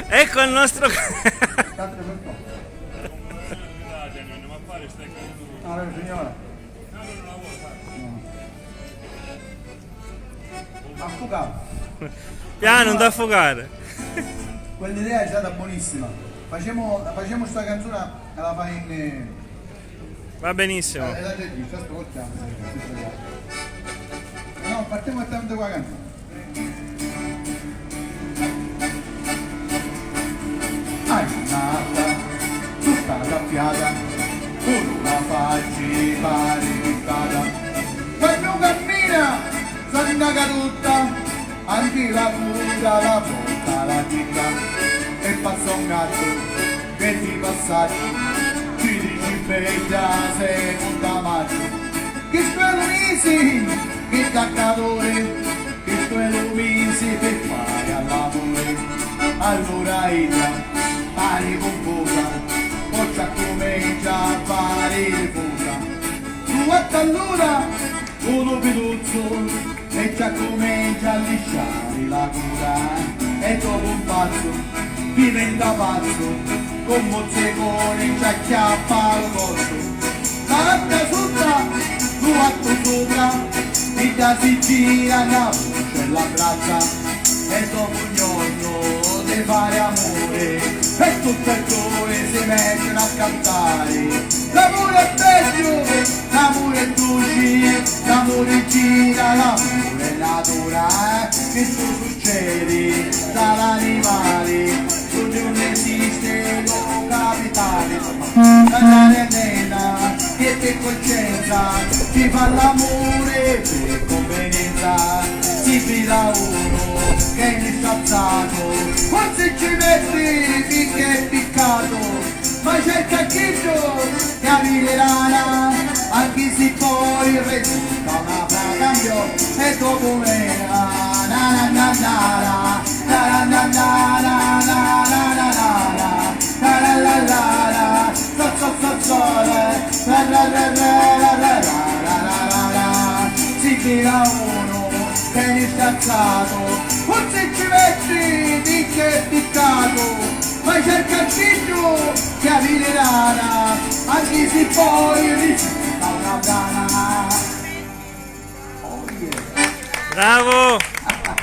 Ecco il nostro... No, signora. Affogato. Piano, non da affogare. Quell'idea è stata buonissima. Facciamo sta canzone e la fai in... Va benissimo. la regista, ascoltiamo. No, partiamo direttamente con la canzone. Annata, tutta tappiata, con una faccia pari piccata. Quando cammina, s'andaga tutta, anche la puta, la porta, la chicca. E passa un gatto, che ti passaggi, ci dici bella seconda maggio. Che spelunisi, che caccatore, che spelunisi per fare all'amore. Allora ella, pari confusa, poi comincia a fare fusa. Tu allora, uno peduzzo, e già comincia a lisciare la cura. E dopo un pazzo, diventa pazzo, con mozzicone ci acchiappa al corso. La latta sopra, tu atto sopra, e già si gira la voce e la braccia. E dopo un giorno di fare amore, e tutto il cuore si mettono a cantare. L'amore è bello, l'amore è dolce, l'amore gira, l'amore è natura, che succede dall'animale, dove non esiste lo capitale. La nena che per coscienza ci fa l'amore per convenienza, si fila uno che è insazzato, forse ci metti finché è piccato, ma cerca il chiccio che avvile rana, anche se poi risulta una fracambio e dopo mena, na na na na na na na na na na na na na la la la la, so so so so la la la la la la la la, si tira uno che è incazzato, forse ci metti di che è piccato, ma cerca il figlio che avvile rana, anche se poi risulta una brana. Oh yeah. Bravo!